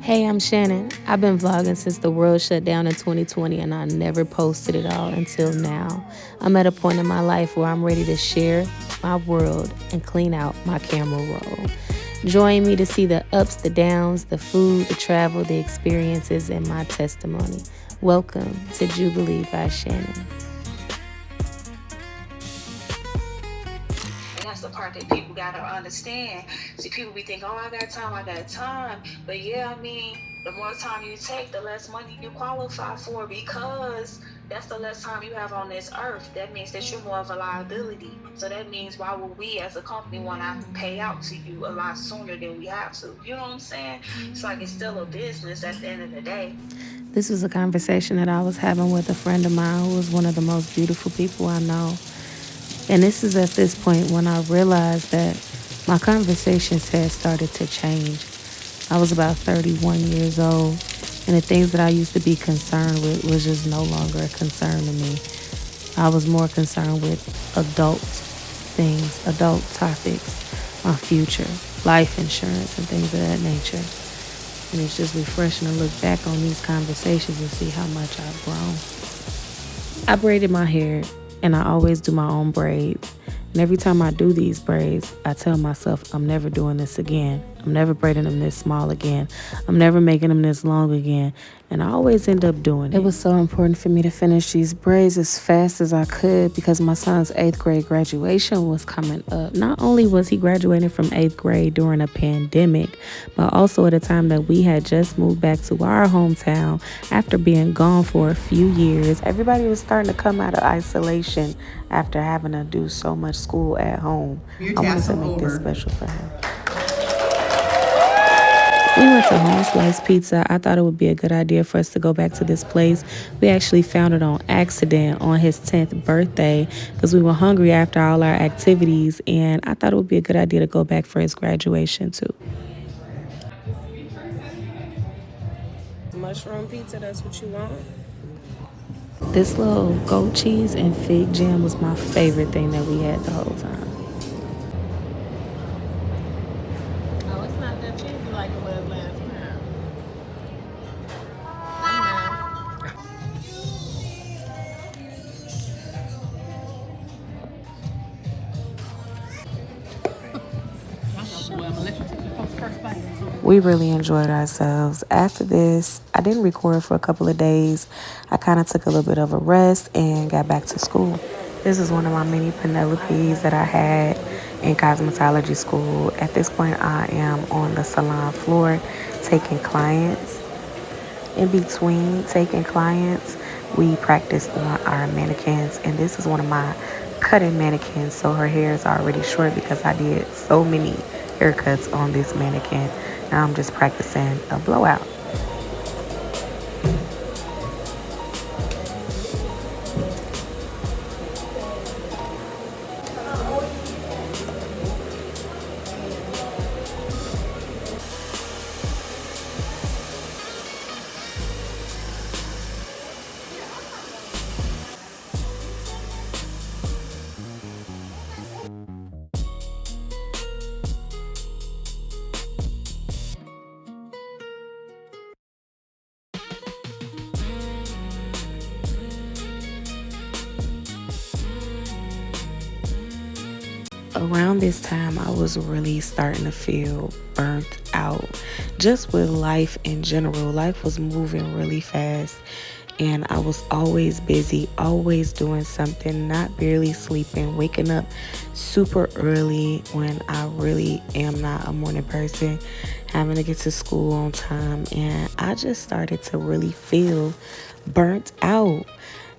Hey, I'm Shannon. I've been vlogging since the world shut down in 2020 and I never posted it all until now. I'm at a point in my life where I'm ready to share my world and clean out my camera roll. Join me to see the ups, the downs, the food, the travel, the experiences, and my testimony. Welcome to Jubilee by Shannon. And that's the part that people gotta understand. See, people be thinking, oh, I got time, I got time. But yeah, I mean, the more time you take, the less money you qualify for because that's the less time you have on this earth. That means that you're more of a liability. So that means why would we as a company want to pay out to you a lot sooner than we have to? You know what I'm saying? It's like it's still a business at the end of the day. This was a conversation that I was having with a friend of mine who was one of the most beautiful people I know. And this is at this point when I realized that my conversations had started to change. I was about 31 years old, and the things that I used to be concerned with was just no longer a concern to me. I was more concerned with adult things, adult topics, my future, life insurance, and things of that nature. And it's just refreshing to look back on these conversations and see how much I've grown. I braided my hair and I always do my own braids. And every time I do these braids, I tell myself I'm never doing this again. I'm never braiding them this small again. I'm never making them this long again. And I always end up doing it. It was so important for me to finish these braids as fast as I could because my son's 8th grade graduation was coming up. Not only was he graduating from 8th grade during a pandemic, but also at a time that we had just moved back to our hometown after being gone for a few years. Everybody was starting to come out of isolation after having to do so much school at home. I wanted to make this special for him. We went to Home Slice Pizza. I thought it would be a good idea for us to go back to this place. We actually found it on accident on his 10th birthday because we were hungry after all our activities, and I thought it would be a good idea to go back for his graduation too. Mushroom pizza, that's what you want? This little goat cheese and fig jam was my favorite thing that we had the whole time. Oh, it's not that cheesy like it was last time. We really enjoyed ourselves. After this, I didn't record for a couple of days. I kind of took a little bit of a rest and got back to school. This is one of my many Penelopes that I had in cosmetology school. At this point, I am on the salon floor taking clients. In between taking clients, we practice on our mannequins, and this is one of my cutting mannequins, so her hair is already short because I did so many haircuts on this mannequin. Now I'm just practicing a blowout. Around this time, I was really starting to feel burnt out just with life in general. Life was moving really fast, and I was always busy, always doing something, not barely sleeping, waking up super early when I really am not a morning person, having to get to school on time, and I just started to really feel burnt out.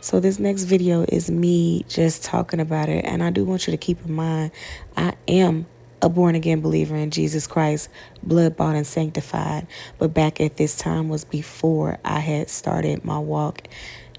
So this next video is me just talking about it. And I do want you to keep in mind, I am a born again believer in Jesus Christ, blood bought and sanctified. But back at this time was before I had started my walk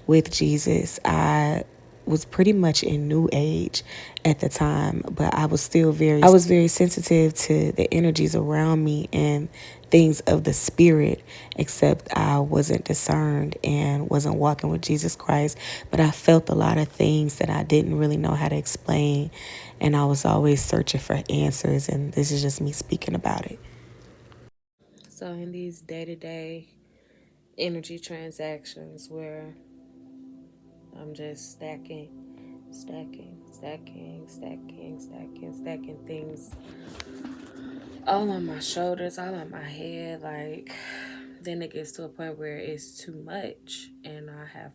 with Jesus. I was pretty much in new age at the time, but I was very sensitive to the energies around me and things of the spirit, except I wasn't discerned and wasn't walking with Jesus Christ. But I felt a lot of things that I didn't really know how to explain, and I was always searching for answers, and this is just me speaking about it. So in these day-to-day energy transactions where I'm just stacking things all on my shoulders, all on my head, like, then it gets to a point where it's too much and I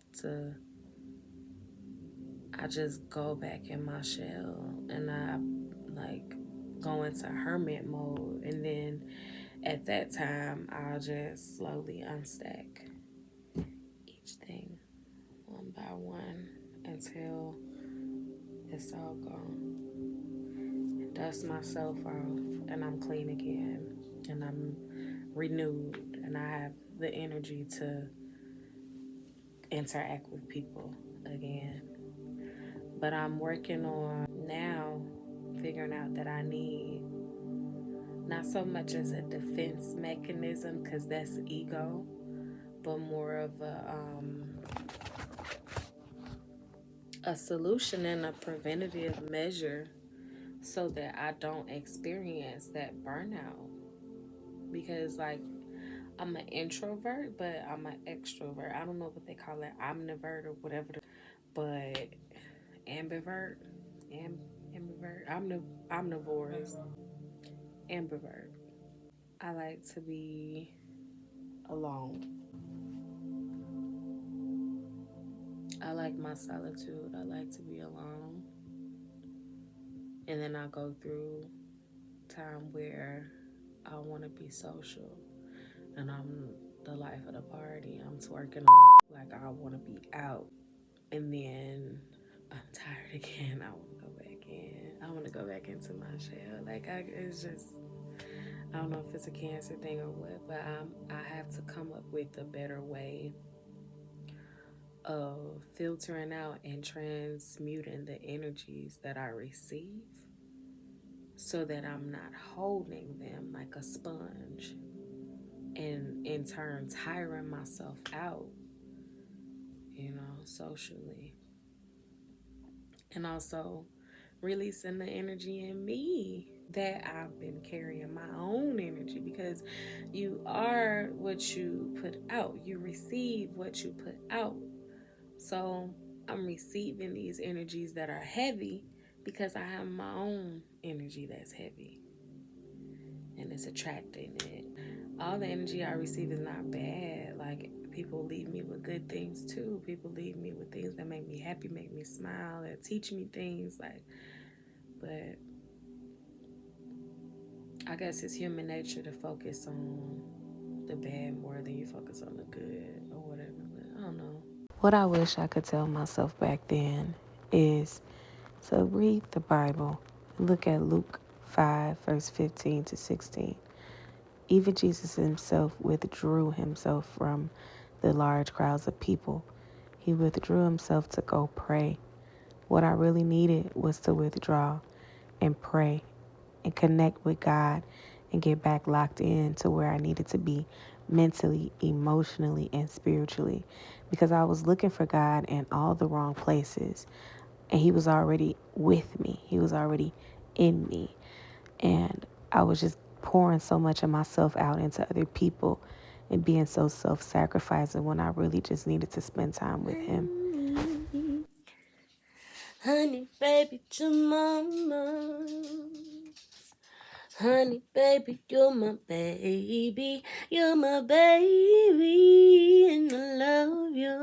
just go back in my shell and I like go into hermit mode, and then at that time I'll just slowly unstack each thing one by one until it's all gone. Dust myself off and I'm clean again and I'm renewed and I have the energy to interact with people again. But I'm working on now figuring out that I need not so much as a defense mechanism, because that's ego, but more of a solution and a preventative measure so that I don't experience that burnout. Because, like, I'm an introvert, but I'm an extrovert. I don't know what they call it, omnivert or whatever, but ambivert, ambivert, omnivores, ambivert. I like to be alone. I like my solitude. I like to be alone. And then I go through time where I want to be social and I'm the life of the party. I'm twerking on like I want to be out. And then I'm tired again. I want to go back in. I want to go back into my shell. It's just, I don't know if it's a Cancer thing or what, but I have to come up with a better way of filtering out and transmuting the energies that I receive so that I'm not holding them like a sponge and in turn tiring myself out, socially. And also releasing the energy in me that I've been carrying, my own energy, because you are what you put out. You receive what you put out. So I'm receiving these energies that are heavy because I have my own energy that's heavy and it's attracting it. All the energy I receive is not bad. Like, people leave me with good things too. People leave me with things that make me happy, make me smile, that teach me things. But I guess it's human nature to focus on the bad more than you focus on the good or whatever. But I don't know. What I wish I could tell myself back then is to read the Bible and look at Luke 5, verse 15 to 16. Even Jesus himself withdrew himself from the large crowds of people. He withdrew himself to go pray. What I really needed was to withdraw and pray and connect with God and get back locked in to where I needed to be mentally, emotionally, and spiritually, because I was looking for God in all the wrong places, and he was already with me. He was already in me, and I was just pouring so much of myself out into other people and being so self-sacrificing when I really just needed to spend time with him. Honey, baby, to mama. Honey, baby, you're my baby. You're my baby, and I love you.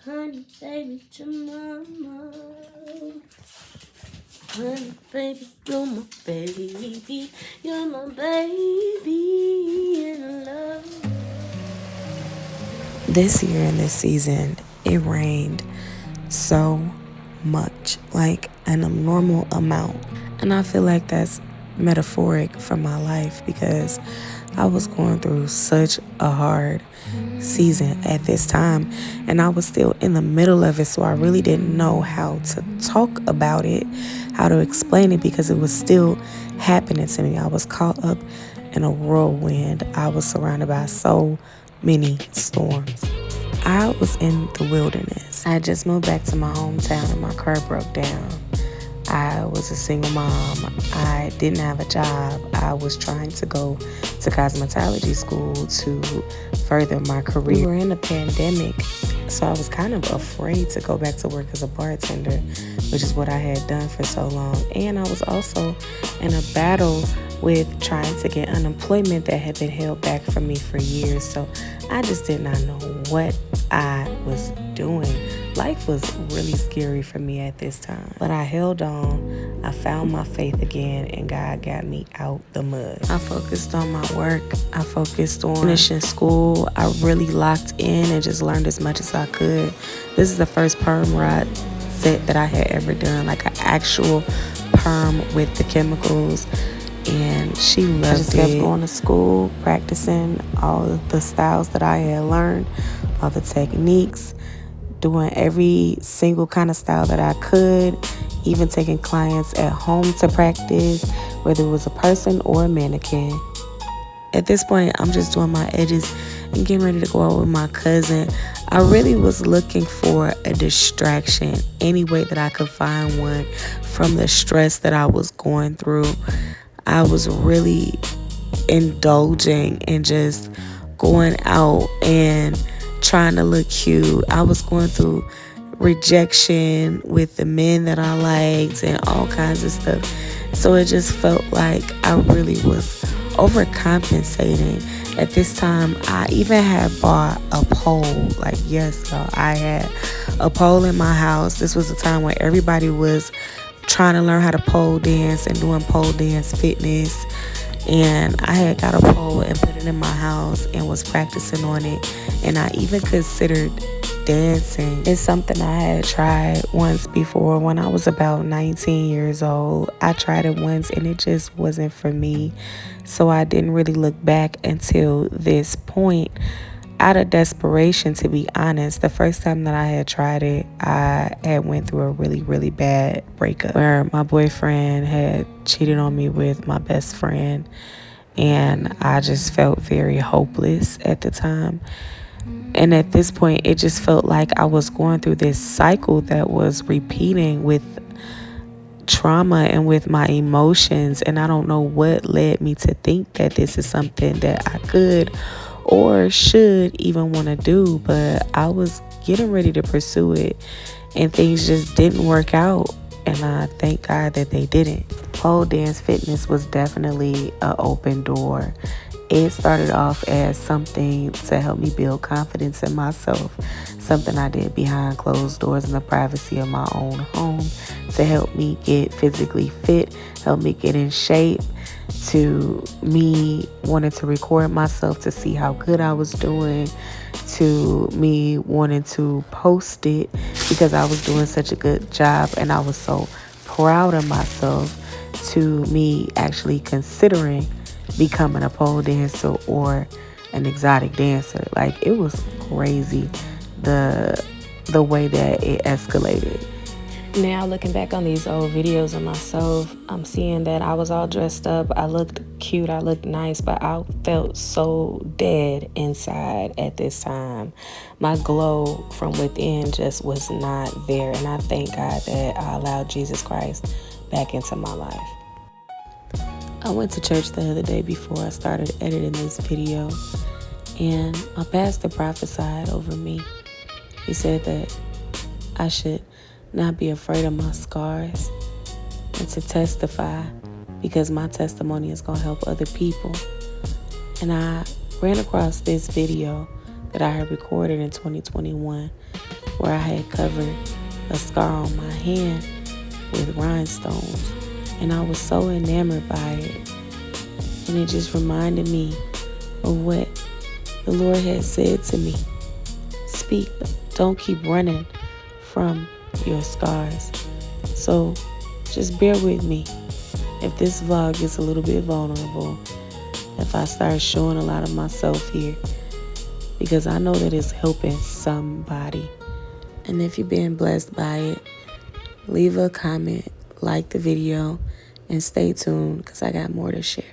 Honey, baby, to mama. Honey, baby, you're my baby. You're my baby, and I love you. This year and this season, it rained so much, like an abnormal amount. And I feel like that's metaphoric for my life because I was going through such a hard season at this time, and I was still in the middle of it, so I really didn't know how to talk about it, how to explain it, because it was still happening to me. I was caught up in a whirlwind. I was surrounded by so many storms. I was in the wilderness. I had just moved back to my hometown and my car broke down. I was a single mom. I didn't have a job. I was trying to go to cosmetology school to further my career. We were in a pandemic, so I was kind of afraid to go back to work as a bartender, which is what I had done for so long. And I was also in a battle with trying to get unemployment that had been held back from me for years. So I just did not know what I was doing. Life was really scary for me at this time, but I held on. I found my faith again, and God got me out the mud. I focused on my work. I focused on finishing school. I really locked in and just learned as much as I could. This is the first perm rod set that I had ever done, like an actual perm with the chemicals. And she loved it. I just kept going to school, practicing all of the styles that I had learned, all the techniques, doing every single kind of style that I could, even taking clients at home to practice, whether it was a person or a mannequin. At this point, I'm just doing my edges and getting ready to go out with my cousin. I really was looking for a distraction, any way that I could find one from the stress that I was going through. I was really indulging and just going out and trying to look cute. I was going through rejection with the men that I liked and all kinds of stuff. So it just felt like I really was overcompensating. At this time, I even had bought a pole. Like, yes, y'all, I had a pole in my house. This was a time when everybody was trying to learn how to pole dance and doing pole dance fitness. And I had got a pole and put it in my house and was practicing on it. And I even considered dancing. It's something I had tried once before when I was about 19 years old. I tried it once and it just wasn't for me. So I didn't really look back until this point. Out of desperation, to be honest, the first time that I had tried it, I had went through a really, really bad breakup where my boyfriend had cheated on me with my best friend, and I just felt very hopeless at the time. And at this point, it just felt like I was going through this cycle that was repeating with trauma and with my emotions, and I don't know what led me to think that this is something that I could or should even want to do, but I was getting ready to pursue it and things just didn't work out, and I thank God that they didn't. Pole dance fitness was definitely an open door. It started off as something to help me build confidence in myself, something I did behind closed doors in the privacy of my own home to help me get physically fit, help me get in shape, to me wanting to record myself to see how good I was doing, to me wanting to post it because I was doing such a good job and I was so proud of myself, to me actually considering becoming a pole dancer or an exotic dancer. Like, it was crazy the way that it escalated. Now looking back on these old videos of myself, I'm seeing that I was all dressed up. I looked cute, I looked nice, but I felt so dead inside at this time. My glow from within just was not there, and I thank God that I allowed Jesus Christ back into my life. I went to church the other day before I started editing this video, and my pastor prophesied over me. He said that I should not be afraid of my scars and to testify, because my testimony is going to help other people. And I ran across this video that I had recorded in 2021 where I had covered a scar on my hand with rhinestones, and I was so enamored by it, and it just reminded me of what the Lord had said to me. Speak, don't keep running from your scars. So just bear with me if this vlog gets a little bit vulnerable, if I start showing a lot of myself here, because I know that it's helping somebody. And if you're being blessed by it, leave a comment, like the video, and stay tuned because I got more to share.